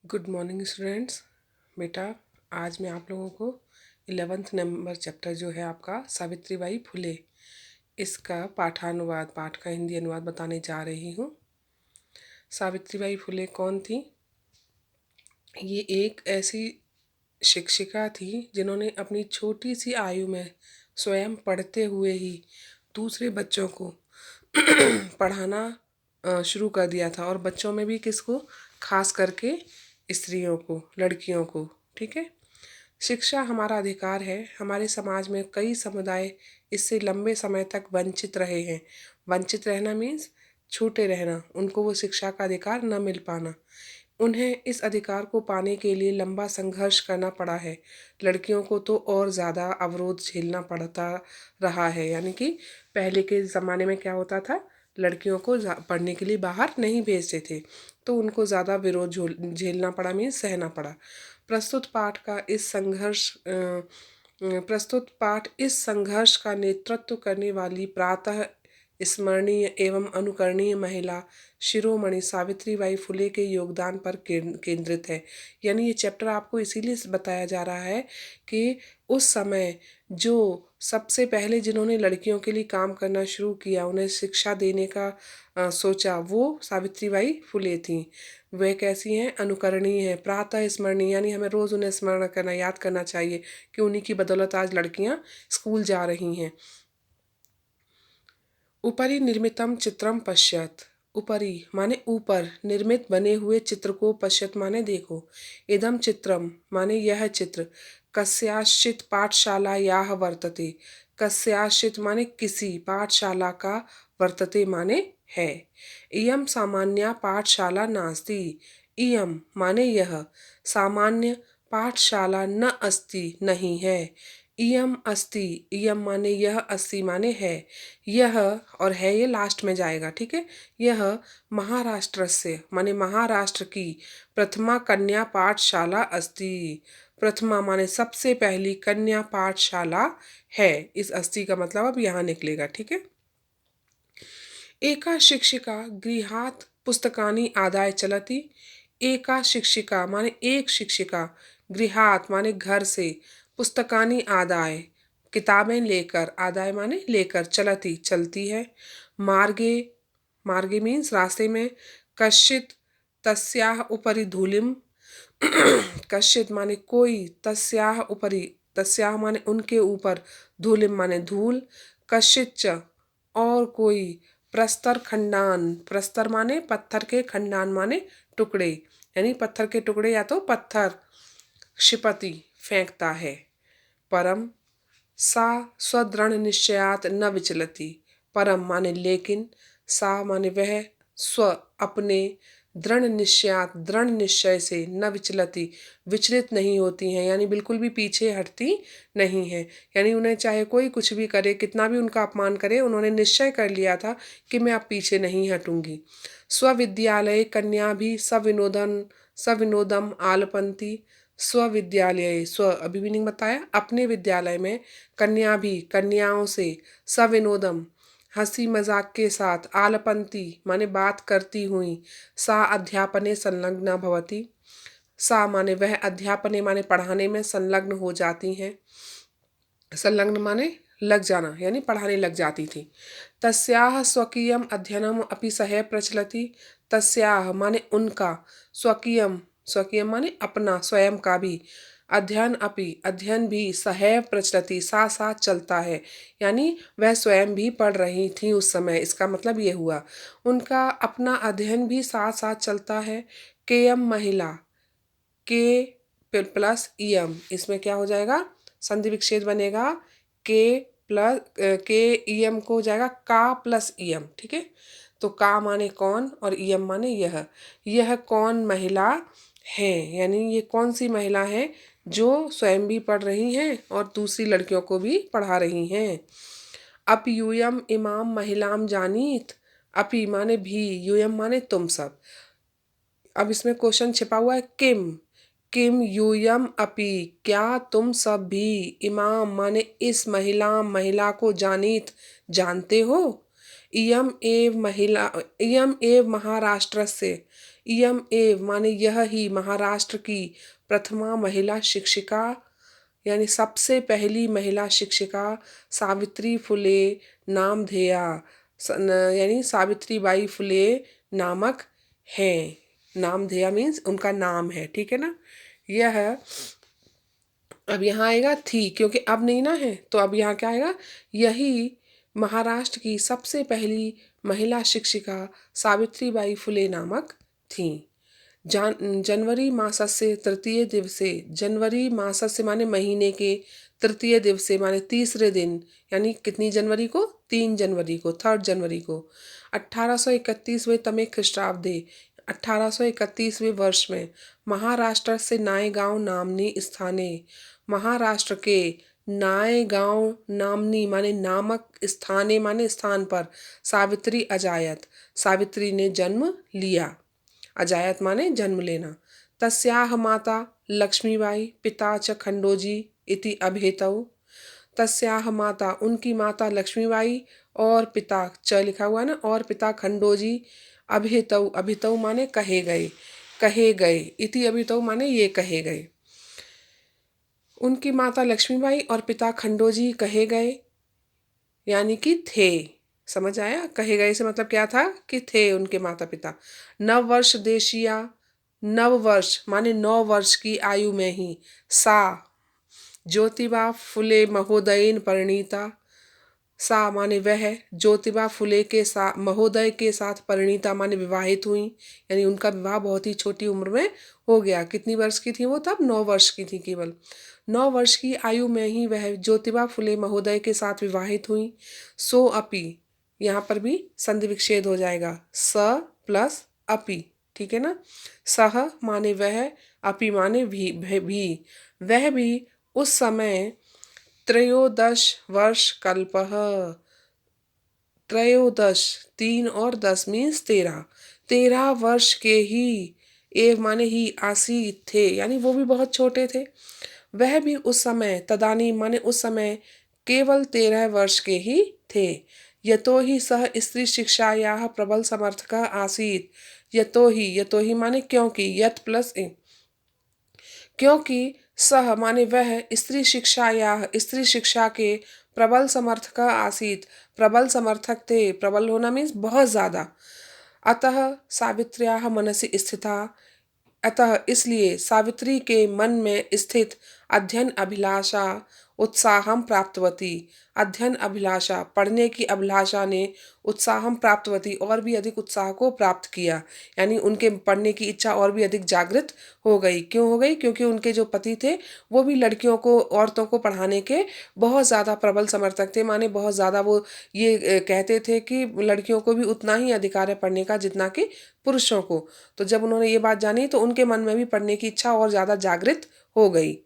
Good morning students. बेटा, आज मैं आप लोगों को 11th नंबर चैप्टर जो है आपका सावित्रीबाई फुले, इसका पाठानुवाद, पाठ का हिंदी अनुवाद बताने जा रही हूँ। सावित्रीबाई फुले कौन थी? ये एक ऐसी शिक्षिका थी जिन्होंने अपनी छोटी सी आयु में स्वयं पढ़ते हुए ही दूसरे बच्चों को पढ़ाना शुरू कर दिया था, और बच्चों में भी किसको? खास करके स्त्रियों को, लड़कियों को। ठीक है। शिक्षा हमारा अधिकार है। हमारे समाज में कई समुदाय इससे लंबे समय तक वंचित रहे हैं। वंचित रहना मीन्स छूटे रहना, उनको वो शिक्षा का अधिकार न मिल पाना। उन्हें इस अधिकार को पाने के लिए लंबा संघर्ष करना पड़ा है। लड़कियों को तो और ज़्यादा अवरोध झेलना पड़ता रहा है। यानी कि पहले के ज़माने में क्या होता था, लड़कियों को पढ़ने के लिए बाहर नहीं भेजते थे, तो उनको ज़्यादा विरोध झेलना पड़ा, मीन्स सहना पड़ा। प्रस्तुत पाठ इस संघर्ष का नेतृत्व करने वाली प्रातः स्मरणीय एवं अनुकरणीय महिला शिरोमणि सावित्रीबाई फुले के योगदान पर केंद्रित है। यानी ये चैप्टर आपको इसीलिए बताया जा रहा है कि उस समय जो सबसे पहले जिन्होंने लड़कियों के लिए काम करना शुरू किया, उन्हें शिक्षा देने का सोचा, वो सावित्रीबाई फुले थी। वे कैसी हैं? अनुकरणीय है, प्रातः स्मरणीय, यानी हमें रोज़ उन्हें स्मरण करना, याद करना चाहिए कि उन्हीं की बदौलत आज लड़कियां स्कूल जा रही हैं। उपरि निर्मितम चित्रम पश्यत। उपरि माने ऊपर, निर्मित बने हुए चित्र को, पश्यत माने देखो। इदम चित्रम माने यह चित्र, कस्याश्चित पाठशालायाः वर्तते। कस्याश्चित माने किसी, पाठशाला का, वर्तते माने है। इयम सामान्या पाठशाला नास्ति। इयम माने यह, सामान्य पाठशाला न अस्ति नहीं है। इयम अस्ति, इयम माने यह, अस्ति माने है। यह और है ये लास्ट में जाएगा। ठीक है। यह महाराष्ट्र से माने महाराष्ट्र की प्रथमा कन्या पाठशाला अस्ति। प्रथमा माने सबसे पहली, कन्या पाठशाला है। इस अस्ति का मतलब अब यहाँ निकलेगा। ठीक है। एका शिक्षिका गृहात् पुस्तकानि आदाय चलति। एका शिक्षिका माने एक शिक्षिका, गृहात् माने घर से, पुस्तकानि आदाय किताबें लेकर, आदाय माने लेकर, चलती चलती है। मार्गे, मार्गे मीन्स रास्ते में, कश्चित तस्याः उपरि धूलिम कश्चित माने कोई, तस्याः उपरि, तस्याः माने उनके ऊपर, धूलिम माने धूल, कश्चित च और कोई, प्रस्तर खंडान, प्रस्तर माने पत्थर के, खंडान माने टुकड़े, यानी पत्थर के टुकड़े या तो पत्थर, क्षिपति फेंकता है। परम सा स्वदृढ़ निश्चयात न विचलति। परम माने लेकिन, सा माने वह, स्व अपने, दृढ़ निश्चयात दृढ़ निश्चय से, न विचलति विचलित नहीं होती हैं, यानी बिल्कुल भी पीछे हटती नहीं है। यानी उन्हें चाहे कोई कुछ भी करे, कितना भी उनका अपमान करे, उन्होंने निश्चय कर लिया था कि मैं अब पीछे नहीं हटूंगी। स्वविद्यालय कन्या भी सविनोदम आलपंती। स्वविद्यालय, स्व अभी मीनिंग बताया, अपने विद्यालय में, कन्या भी कन्याओं से, सविनोदम हंसी मजाक के साथ, आलपंती माने बात करती हुई, सा अध्यापने संलग्ना भवती। सा माने वह, अध्यापने माने पढ़ाने में, संलग्न हो जाती हैं। संलग्न माने लग जाना, यानी पढ़ाने लग जाती थी। तस्याः स्वकीयम अध्ययनम अपि सह प्रचलति। तस्याः माने उनका, स्वकीयम, स्वकीयम माने अपना, स्वयं का भी, अध्ययन अपि अध्ययन भी, सहैव प्रचलति साथ साथ चलता है, यानी वह स्वयं भी पढ़ रही थी उस समय। इसका मतलब ये हुआ उनका अपना अध्ययन भी साथ साथ चलता है। केयम महिला, के प्लस ईएम, इसमें क्या हो जाएगा? संधि विच्छेद बनेगा। के प्लस के ईएम को हो जाएगा का प्लस ईएम। ठीक है। तो का माने कौन और ईएम माने यह। यह कौन महिला है, यानी ये कौन सी महिला है जो स्वयं भी पढ़ रही हैं और दूसरी लड़कियों को भी पढ़ा रही हैं। अप यूयम इमाम महिलाम जानीत। अपी माने भी, यूयम माने तुम सब। अब इसमें क्वेश्चन छिपा हुआ है, किम यूयम अपि, क्या तुम सब भी, इमाम माने इस महिला, महिला को, जानीत जानते हो। इयम एव महिला, इयम एव महाराष्ट्र से, इयम एव माने यह ही महाराष्ट्र की प्रथमा महिला शिक्षिका यानी सबसे पहली महिला शिक्षिका सावित्री फुले नामधेया यानी सावित्रीबाई फुले नामक है। नामधेया मीन्स उनका नाम है, ठीक है ना। यह अब यहाँ आएगा थी, क्योंकि अब नहीं ना है, तो अब यहाँ क्या आएगा, यही महाराष्ट्र की सबसे पहली महिला शिक्षिका सावित्रीबाई फुले नामक थी। जनवरी मासस्य तृतीय दिवसे, जनवरी मासस्य माने महीने के, तृतीय दिवसे माने तीसरे दिन, यानी कितनी जनवरी को, 3 जनवरी को, 3 जनवरी को 1831वें तमे ख्रीष्टाब्दे 1831वें वर्ष में महाराष्ट्र से नायगांव नामनी स्थाने, महाराष्ट्र के नायगांव नामनी माने नामक स्थाने माने स्थान पर सावित्री अजायत, सावित्री ने जन्म लिया। अजायत माने जन्म लेना। तस्याह माता लक्ष्मीबाई पिता च खंडोजी इति अभिहितौ। तस्याह माता उनकी माता लक्ष्मीबाई और पिता च लिखा हुआ ना, और पिता खंडोजी अभिहितौ, अभिहितौ माने कहे गए, कहे गए, इति अभिहितौ माने ये कहे गए। उनकी माता लक्ष्मीबाई और पिता खंडोजी कहे गए यानी कि थे। समझ आया, कहे गए से मतलब क्या था कि थे उनके माता पिता। नववर्ष देशिया, नववर्ष माने 9 वर्ष की आयु में ही सा ज्योतिबा फुले महोदयन परिणीता, सा माने वह ज्योतिबा फुले के साथ महोदय के साथ परिणीता माने विवाहित हुई, यानी उनका विवाह बहुत ही छोटी उम्र में हो गया। कितनी वर्ष की थी वो तब, 9 वर्ष की थी केवल। 9 वर्ष की आयु में ही वह ज्योतिबा फुले महोदय के साथ विवाहित हुई। सो अपि, यहाँ पर भी संधि विच्छेद हो जाएगा, स प्लस अपि, ठीक है ना। सह माने वह, अपि माने भी, वह भी उस समय त्रयोदश वर्ष कल्पः, त्रयोदश 3 और 10 मीन्स 13, 13 वर्ष के ही, एव माने ही, आसीत थे यानी वो भी बहुत छोटे थे। वह भी उस समय, तदानी माने उस समय केवल 13 वर्ष के ही थे। यतो ही सह स्त्री शिक्षायाः प्रबल समर्थकः आसीत, यतो ही माने क्योंकि, यत प्लस ए, क्योंकि सह माने वह स्त्री शिक्षायाः स्त्री शिक्षा के प्रबल समर्थक आसीत, प्रबल समर्थक थे, प्रबल होना मीन्स बहुत ज्यादा। अतः सावित्र्याः मनसि स्थिता, अतः इसलिए सावित्री के मन में स्थित अध्ययन अभिलाषा उत्साहम प्राप्तवती, अध्ययन अभिलाषा पढ़ने की अभिलाषा ने उत्साहम प्राप्तवती और भी अधिक उत्साह को प्राप्त किया, यानी उनके पढ़ने की इच्छा और भी अधिक जागृत हो गई। क्यों हो गई, क्योंकि उनके जो पति थे वो भी लड़कियों को, औरतों को पढ़ाने के बहुत ज़्यादा प्रबल समर्थक थे, माने बहुत ज़्यादा वो ये कहते थे कि लड़कियों को भी उतना ही अधिकार है पढ़ने का जितना कि पुरुषों को। तो जब उन्होंने ये बात जानी तो उनके मन में भी पढ़ने की इच्छा और ज़्यादा जागृत हो गई।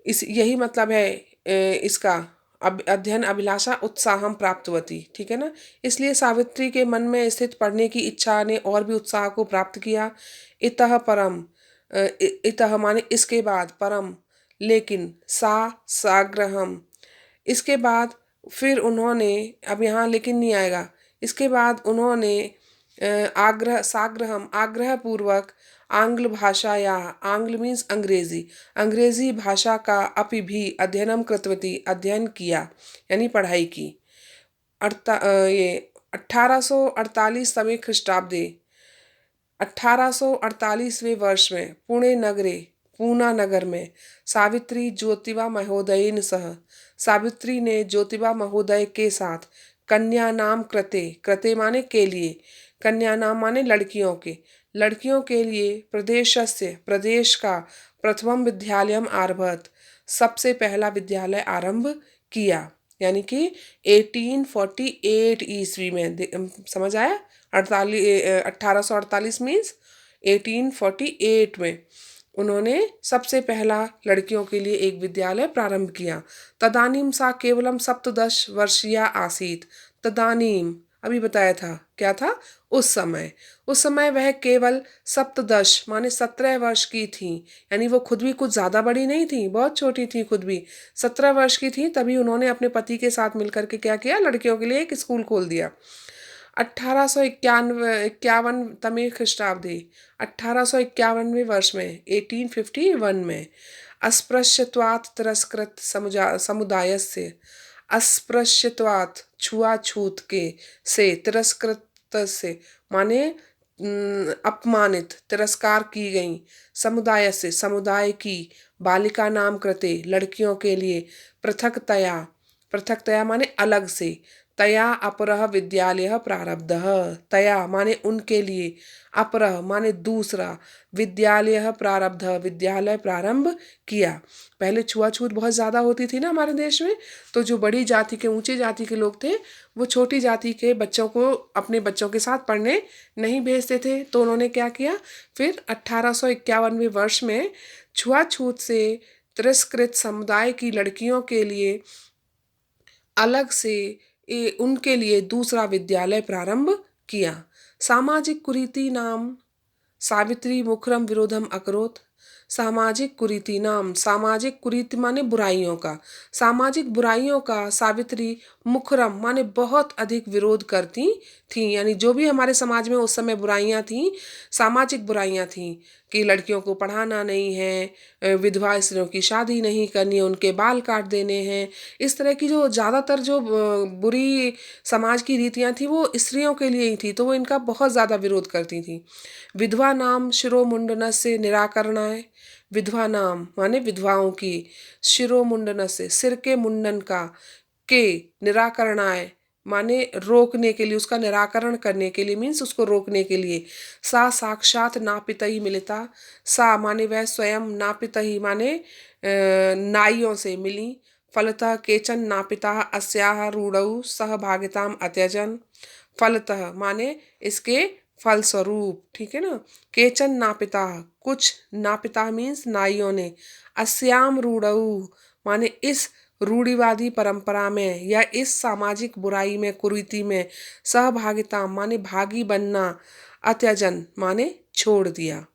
इस यही मतलब है इसका, अध्ययन अभिलाषा उत्साहम प्राप्तवती, ठीक है ना। इसलिए सावित्री के मन में स्थित पढ़ने की इच्छा ने और भी उत्साह को प्राप्त किया। इतः परम, इतः माने इसके बाद, परम लेकिन, साग्रहम इसके बाद, फिर उन्होंने, अब यहाँ लेकिन नहीं आएगा, इसके बाद उन्होंने आग्रह, साग्रहम आग्रह पूर्वक आंग्ल भाषा या, आंग्ल मीन्स अंग्रेजी, अंग्रेजी भाषा का अपि भी अध्ययनम कृतवती अध्ययन किया यानी पढ़ाई की। ये 1848 तमे ख्रीष्टाब्दे 1848वें वर्ष में पुणे नगरे, पूना नगर में सावित्री ज्योतिबा महोदयन सह, सावित्री ने ज्योतिबा महोदय के साथ कन्या नाम कृते, कृते माने के लिए, कन्या नाम माने लड़कियों के, लड़कियों के लिए प्रदेशस्य प्रदेश का प्रथमम विद्यालयम आरभत, सबसे पहला विद्यालय आरंभ किया, यानी कि 1848 ईस्वी में। समझ आया, 1848 मीन्स 1848 में उन्होंने सबसे पहला लड़कियों के लिए एक विद्यालय प्रारंभ किया। तदानीम सा केवलम 17 वर्षीया आसीत, तदानीम अभी बताया था क्या था, उस समय वह केवल 17 माने 17 वर्ष की थी, यानी वो खुद भी कुछ ज्यादा बड़ी नहीं थी, बहुत छोटी थी, खुद भी 17 वर्ष की थी। तभी उन्होंने अपने पति के साथ मिलकर के क्या किया, लड़कियों के लिए एक स्कूल खोल दिया। 1851 तमे ख्रीष्टाब्दे 1851वें वर्ष में 1851 में अस्पृश्यत्वात् तिरस्कृत समुदायस्य अस्पृश्यत्वात् छुआछूत के से तिरस्कृत से माने अपमानित तिरस्कार की गई समुदाय से समुदाय की बालिका नाम कृते लड़कियों के लिए पृथकतया माने अलग से तया अपरः विद्यालय प्रारब्धः तया माने उनके लिए अपरः माने दूसरा विद्यालय प्रारब्ध विद्यालय प्रारंभ किया। पहले छुआछूत बहुत ज़्यादा होती थी ना हमारे देश में, तो जो बड़ी जाति के ऊंची जाति के लोग थे वो छोटी जाति के बच्चों को अपने बच्चों के साथ पढ़ने नहीं भेजते थे। तो उन्होंने क्या किया, फिर 1851वें वर्ष में छुआछूत से तिरस्कृत समुदाय की लड़कियों के लिए अलग से उनके लिए दूसरा विद्यालय प्रारंभ किया। सामाजिक कुरीति नाम सावित्री मुखरम विरोधम अकरोत। सामाजिक कुरीति नाम, सामाजिक कुरीति माने बुराइयों का, सामाजिक बुराइयों का सावित्री मुखरम माने बहुत अधिक विरोध करती थी। यानी जो भी हमारे समाज में उस समय बुराइयां थी, सामाजिक बुराइयां थी कि लड़कियों को पढ़ाना नहीं है, विधवा स्त्रियों की शादी नहीं करनी है, उनके बाल काट देने हैं, इस तरह की जो ज़्यादातर जो बुरी समाज की रीतियां थी वो स्त्रियों के लिए ही थी, तो वो इनका बहुत ज़्यादा विरोध करती थी। विधवा नाम शिरोमुंडन से निराकरणाय। विधवा नाम माने विधवाओं की, शिरोमुंडन से सिर के मुंडन का, के निराकरणाय माने रोकने के लिए, उसका निराकरण करने के लिए, मीन्स उसको रोकने के लिए। सा साक्षात नापित ही मिलता। सा माने वह स्वयं, नापित ही माने नाइयों से मिली। फलतः केचन नापिता अस्याह रूढ़ौ सहभागिताम अत्यजन। फलतः माने इसके फलस्वरूप, ठीक है ना। केचन नापिता, कुछ नापिता मीन्स नाइयों ने, अस्याम रूढ़ौ माने इस रूढ़िवादी परंपरा में या इस सामाजिक बुराई में, कुरीति में, सहभागिता माने भागी बनना, अत्यजन माने छोड़ दिया।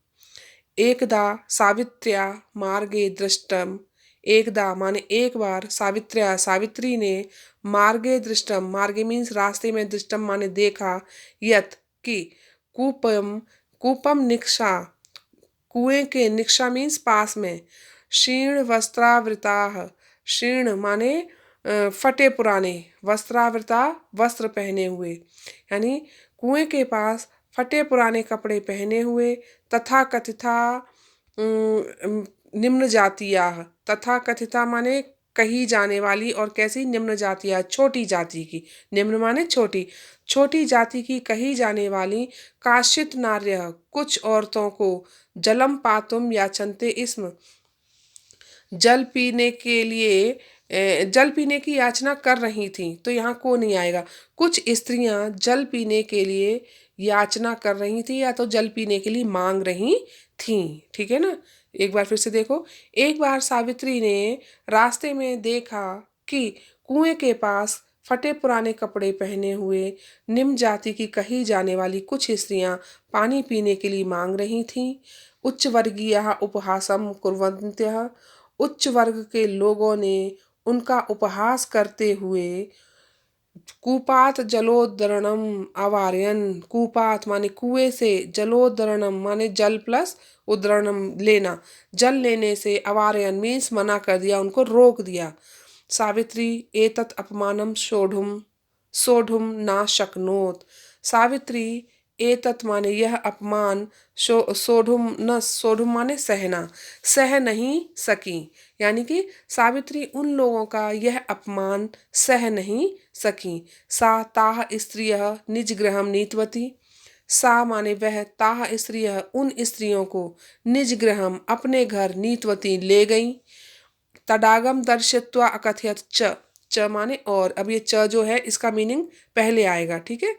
एकदा सावित्र्या मार्गे दृष्टम। एकदा माने एक बार, सावित्र्या सावित्री ने, मार्गे दृष्टम मार्गे मीन्स रास्ते में, दृष्टम माने देखा, यत की, कूपम कूपम निक्षा कुएं के, निक्षा मीन्स पास में, क्षीण वस्त्रावृता, क्षीण माने फटे पुराने, वस्त्रावृता वस्त्र पहने हुए, यानी कुएं के पास फटे पुराने कपड़े पहने हुए, तथा कथिता निम्न जातिया, तथा कथिता माने कही जाने वाली, और कैसी, निम्न जातिया छोटी जाति की, निम्न माने छोटी, छोटी जाति की कही जाने वाली काश्चित नार्य कुछ औरतों को जलम पातुम याचन्ते इसम, जल पीने के लिए जल पीने की याचना कर रही थी। तो यहाँ को नहीं आएगा, कुछ स्त्रियां जल पीने के लिए याचना कर रही थी या तो जल पीने के लिए मांग रही थी, ठीक है ना। एक बार फिर से देखो। एक बार सावित्री ने रास्ते में देखा कि कुएं के पास फटे पुराने कपड़े पहने हुए निम्न जाति की कही जाने वाली कुछ स्त्रियां पानी पीने के लिए मांग रही थीं। उच्च वर्गीय उपहासम कुर्वन्त्यः, उच्च वर्ग के लोगों ने उनका उपहास करते हुए कूपात जलोद्धरणम अवार्यन। कूपात माने कुएं से, जलोद्धरणम माने जल प्लस उद्धरणम लेना, जल लेने से, अवार्यन मीन्स मना कर दिया, उनको रोक दिया। सावित्री एतत् अपमानम सोढ़ुम सोढ़ुम ना शक्नोत। सावित्री एतत् माने यह अपमान, सोढ़ुम न, सोढ़ुम माने सहना, सह नहीं सकी, यानी कि सावित्री उन लोगों का यह अपमान सह नहीं सकी। सा ताह स्त्रियः निज गृहम नीतवती। सा माने वह, ताह स्त्रियः उन स्त्रियों को, निज गृहम अपने घर, नीतवती ले गई। तडागम दर्शित्वा अकथयत च, च माने और, अब ये च जो है इसका मीनिंग पहले आएगा, ठीक है।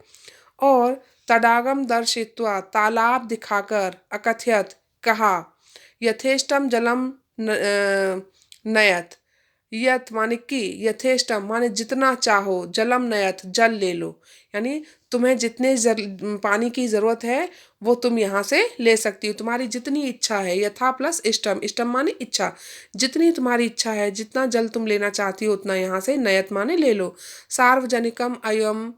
और तडागम दर्शित्वा तालाब दिखाकर, अकथयत कहा, यथेष्टम जलम नयत, यत माने कि, यथेष्टम माने जितना चाहो, जलम नयत जल ले लो, यानी तुम्हें जितने पानी की जरूरत है वो तुम यहाँ से ले सकती हो, तुम्हारी जितनी इच्छा है। यथा प्लस इष्टम, इष्टम माने इच्छा, जितनी तुम्हारी इच्छा है, जितना जल तुम लेना चाहती हो उतना यहाँ से, नयत माने ले लो। सार्वजनिकम अयम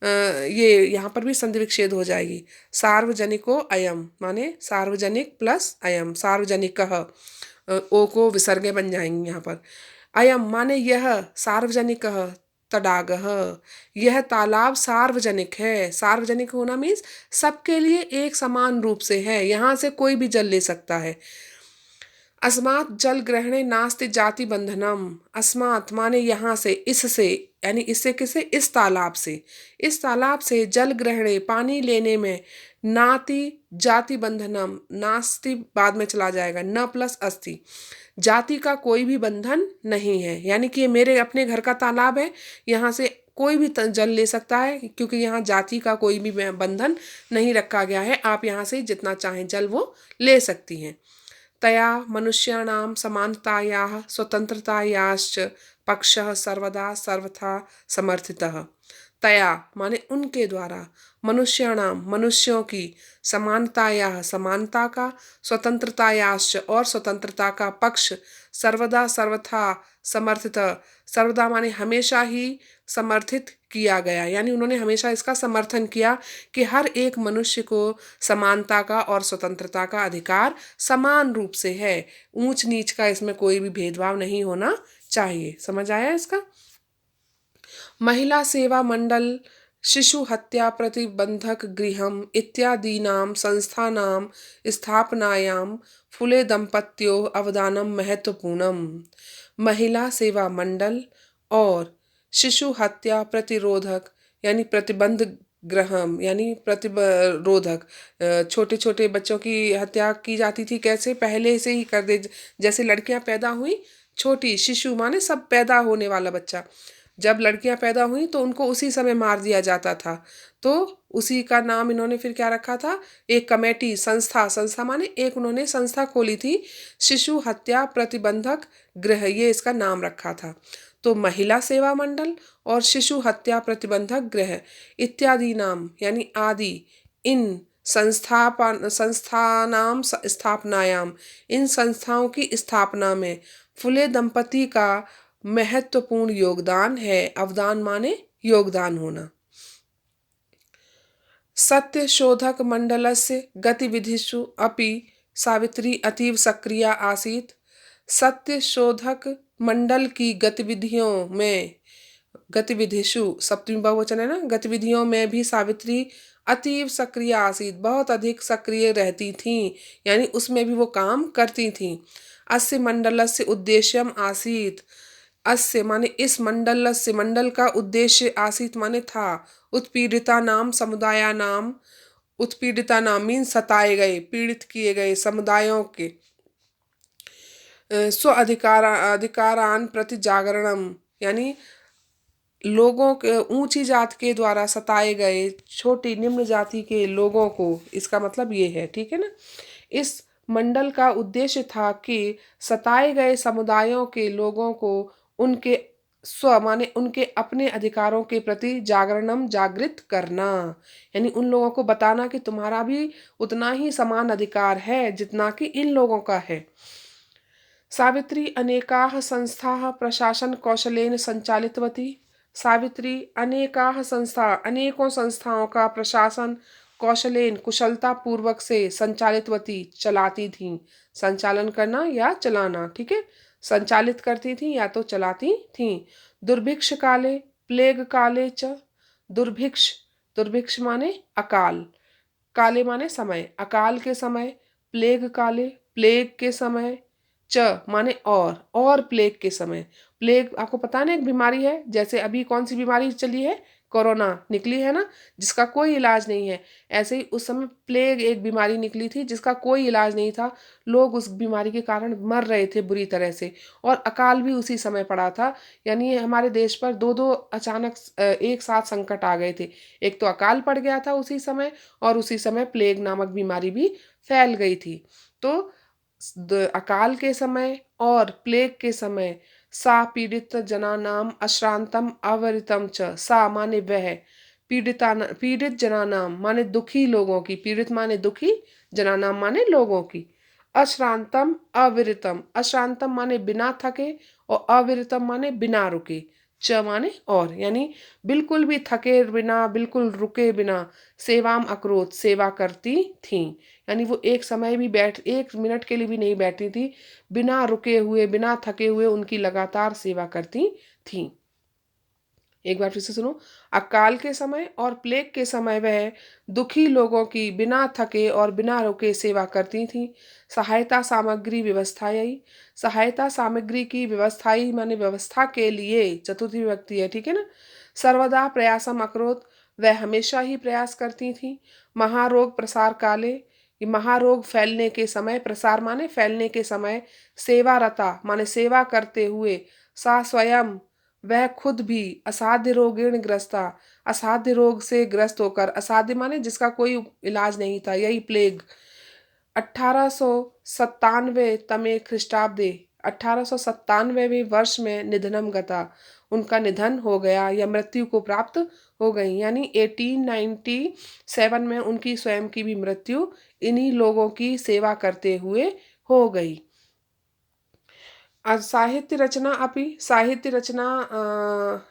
ये यहाँ पर भी संधि विच्छेद हो जाएगी। सार्वजनिको अयम माने सार्वजनिक प्लस अयम, सार्वजनिकः, ओ को विसर्गे बन जाएंगी यहाँ पर। अयम माने यह, सार्वजनिकः तडागः, यह तालाब सार्वजनिक है। सार्वजनिक होना मीन्स सबके लिए एक समान रूप से है, यहाँ से कोई भी जल ले सकता है। अस्मात् जल ग्रहणे नास्ति जाति बंधनम, अस्मात् माने यहाँ से, इससे, यानी इससे किसे, इस तालाब से, इस तालाब से जल ग्रहणे पानी लेने में, नाति जाति बंधनम, नास्ति बाद में चला जाएगा, न प्लस अस्ति, जाति का कोई भी बंधन नहीं है। यानी कि ये मेरे अपने घर का तालाब है, यहाँ से कोई भी जल ले सकता है, क्योंकि यहाँ जाति का कोई भी बंधन नहीं रखा गया है। आप यहाँ से जितना चाहें जल वो ले सकती हैं। तया मनुष्याणां समानतायाः स्वतंत्रतायाश्च पक्षः सर्वदा सर्वथा समर्थितः। तया माने उनके द्वारा, मनुष्याणाम मनुष्यों की, समानतायाः समानता का, स्वतंत्रतायाश्च और स्वतंत्रता का पक्ष, सर्वदा सर्वथा समर्थित, सर्वदा माने हमेशा ही समर्थित किया गया, यानी उन्होंने हमेशा इसका समर्थन किया कि हर एक मनुष्य को समानता का और स्वतंत्रता का अधिकार समान रूप से है, ऊंच नीच का इसमें कोई भी भेदभाव नहीं होना चाहिए। समझ आया इसका? महिला सेवा मंडल, शिशु हत्या प्रतिबंधक गृहम इत्यादीनां संस्थानां स्थापनायां फुले दंपत्यों अवदानम महत्वपूर्णम। महिला सेवा मंडल और शिशु हत्या प्रतिरोधक यानी प्रतिबंध गृहम यानी प्रतिरोधक, छोटे छोटे बच्चों की हत्या की जाती थी, कैसे, पहले से ही कर दे, जैसे लड़कियां पैदा हुई, छोटी शिशु माने सब पैदा होने वाला बच्चा, जब लड़कियां पैदा हुई तो उनको उसी समय मार दिया जाता था। तो उसी का नाम इन्होंने फिर क्या रखा था, एक कमेटी, संस्था, संस्था माने एक उन्होंने संस्था खोली थी, शिशु हत्या प्रतिबंधक गृह, ये इसका नाम रखा था। तो महिला सेवा मंडल और शिशु हत्या प्रतिबंधक गृह इत्यादि नाम यानी आदि, इन संस्थानाम स्थापनायाम, इन संस्थाओं की स्थापना में फुले दंपति का महत्वपूर्ण योगदान है। अवदान माने योगदान होना। सत्य शोधक मंडलस्य गतिविधिषु अपि सावित्री अतीव सक्रिया आसीत्। सत्य शोधक मंडल की गतिविधियों में, गतिविधिषु सप्तमी बहुवचन है ना, गतिविधियों में भी सावित्री अतीव सक्रिय आसीत, बहुत अधिक सक्रिय रहती थीं, यानी उसमें भी वो काम करती थीं। अस्य मंडलस्य उद्देश्यम आसीत, अस्य माने इस मंडलस्य, मंडल का उद्देश्य, आसीत माने था, उत्पीड़िता नाम समुदाया नाम, उत्पीड़िता नाम मीन सताए गए, पीड़ित किए गए समुदायों के स्व अधिकारान प्रति जागरणम, यानी लोगों के, ऊंची जात के द्वारा सताए गए छोटी निम्न जाति के लोगों को, इसका मतलब ये है, ठीक है ना। इस मंडल का उद्देश्य था कि सताए गए समुदायों के लोगों को उनके स्व माने उनके अपने अधिकारों के प्रति जागरणम, जागृत करना, यानी उन लोगों को बताना कि तुम्हारा भी उतना ही समान अधिकार है जितना कि इन लोगों का है। सावित्री अनेकाः संस्थाः प्रशासन कौशलेन संचालितवती। सावित्री अनेकाः संस्था, अनेकों संस्थाओं का प्रशासन कौशलेन कुशलता पूर्वक से संचालितवती, चलाती थी। संचालन करना या चलाना, ठीक है, संचालित करती थी या तो चलाती थी। दुर्भिक्ष काले प्लेग काले च, दुर्भिक्ष, दुर्भिक्ष माने अकाल, काले माने समय, अकाल के समय, प्लेग काले प्लेग के समय, च माने और प्लेग के समय। प्लेग आपको पता है ना, एक बीमारी है, जैसे अभी कौन सी बीमारी चली है, कोरोना निकली है ना, जिसका कोई इलाज नहीं है, ऐसे ही उस समय प्लेग एक बीमारी निकली थी जिसका कोई इलाज नहीं था, लोग उस बीमारी के कारण मर रहे थे बुरी तरह से, और अकाल भी उसी समय पड़ा था। यानी हमारे देश पर दो दो अचानक एक साथ संकट आ गए थे, एक तो अकाल पड़ गया था उसी समय, और उसी समय प्लेग नामक बीमारी भी फैल गई थी। तो अकाल के समय और प्लेग के समय सा पीड़ित जनानाम अश्रांतम अवरितम च, सा माने वह, पीड़ित जनानाम माने दुखी लोगों की, पीड़ित माने दुखी, जनानाम माने लोगों की, अश्रांतम अविरतम, अश्रांतम माने बिना थके और अविरतम माने बिना रुके, च माने और, यानी बिल्कुल भी थके बिना, बिल्कुल रुके बिना सेवाम अकरोत, सेवा करती थीं। यानी वो एक मिनट के लिए भी नहीं बैठती थी, बिना रुके हुए, बिना थके हुए उनकी लगातार सेवा करती थीं। एक बार फिर से सुनो। अकाल के समय और प्लेग के समय वह दुखी लोगों की बिना थके और बिना रुके सेवा करती थीं। सहायता सामग्री व्यवस्थाई, सहायता सामग्री की व्यवस्थाई माने व्यवस्था के लिए, चतुर्थी विभक्ति है, ठीक है ना। सर्वदा प्रयासम अकरोत, वह हमेशा ही प्रयास करती थी। महारोग प्रसार काले, ये महारोग फैलने के समय, प्रसार माने फैलने के समय, सेवारता माने सेवा करते हुए, सा स्वयं वह खुद भी, असाध्य रोगेण ग्रस्ता, असाध्य रोग से ग्रस्त होकर, असाध्य माने जिसका कोई इलाज नहीं था, यही प्लेग, 1897 तमे ख्रीष्टाब्दे, 1897वें वर्ष में निधनम गता, उनका निधन हो गया या मृत्यु को प्राप्त हो गई। यानी 1897 में उनकी स्वयं की भी मृत्यु इन्हीं लोगों की सेवा करते हुए हो गई। साहित्य रचना अपि, साहित्य रचना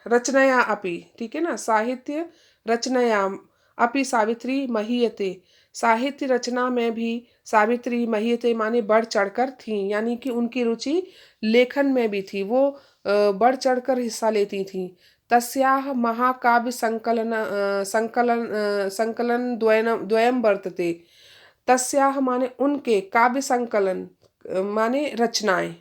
रचनया अपि, ठीक है ना, साहित्य रचनया अपि सावित्री महीयते, साहित्य रचना में भी सावित्री महीयते माने बढ़ चढ़कर थी, यानी कि उनकी रुचि लेखन में भी थी, वो बढ़ चढ़कर हिस्सा लेती थी। तस्याः महाकाव्य संकलन द्वयम वर्तते, तस्याः माने उनके, काव्य संकलन माने रचनाएं,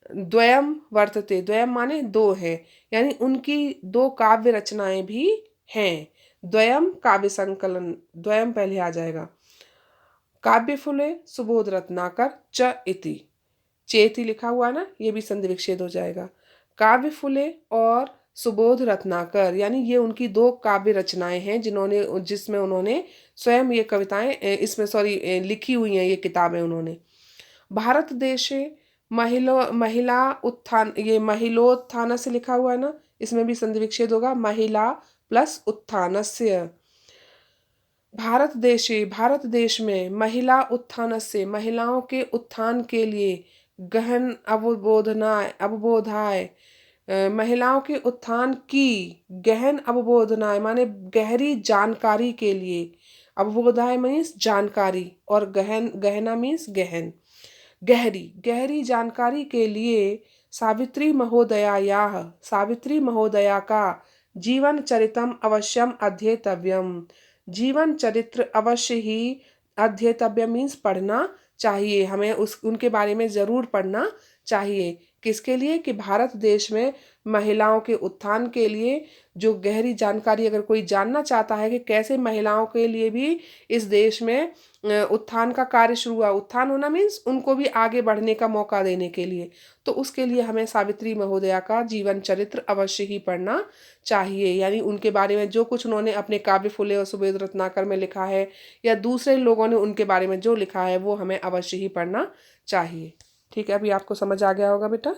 द्वयम वर्तते, द्वयम माने दो है, यानी उनकी दो काव्य रचनाएं भी हैं। द्वयम काव्य संकलन, द्वयम पहले आ जाएगा। काव्य फुले सुबोध रत्नाकर च इति, चेति लिखा हुआ ना, ये भी संधि विच्छेद हो जाएगा। काव्य फुले और सुबोध रत्नाकर, यानी ये उनकी दो काव्य रचनाएं हैं जिसमें उन्होंने स्वयं ये कविताएं इसमें लिखी हुई हैं, ये किताबें उन्होंने। भारत देशे महिला उत्थान, ये महिलोत्थान से लिखा हुआ है ना, इसमें भी संधि विच्छेद होगा, महिला प्लस उत्थानस्य। भारत देश में महिला उत्थान से, महिलाओं के उत्थान के लिए, गहन अवबोधाय, महिलाओं के उत्थान की गहन अवबोधनाएं माने गहरी जानकारी के लिए, अवबोधाय मीन्स जानकारी और गहना मीन्स गहन, गहरी जानकारी के लिए सावित्री महोदया का जीवन चरितम अवश्यम अध्येतव्यम, जीवन चरित्र अवश्य ही, अध्येतव्यम मीन्स पढ़ना चाहिए, हमें उनके बारे में जरूर पढ़ना चाहिए। किसके लिए? कि भारत देश में महिलाओं के उत्थान के लिए जो गहरी जानकारी अगर कोई जानना चाहता है कि कैसे महिलाओं के लिए भी इस देश में उत्थान का कार्य शुरू हुआ, उत्थान होना मीन्स उनको भी आगे बढ़ने का मौका देने के लिए, तो उसके लिए हमें सावित्री महोदया का जीवन चरित्र अवश्य ही पढ़ना चाहिए। यानी उनके बारे में जो कुछ उन्होंने अपने काव्य फुले और सुबोध रत्नाकर में लिखा है या दूसरे लोगों ने उनके बारे में जो लिखा है वो हमें अवश्य ही पढ़ना चाहिए। ठीक है, अभी आपको समझ आ गया होगा बेटा।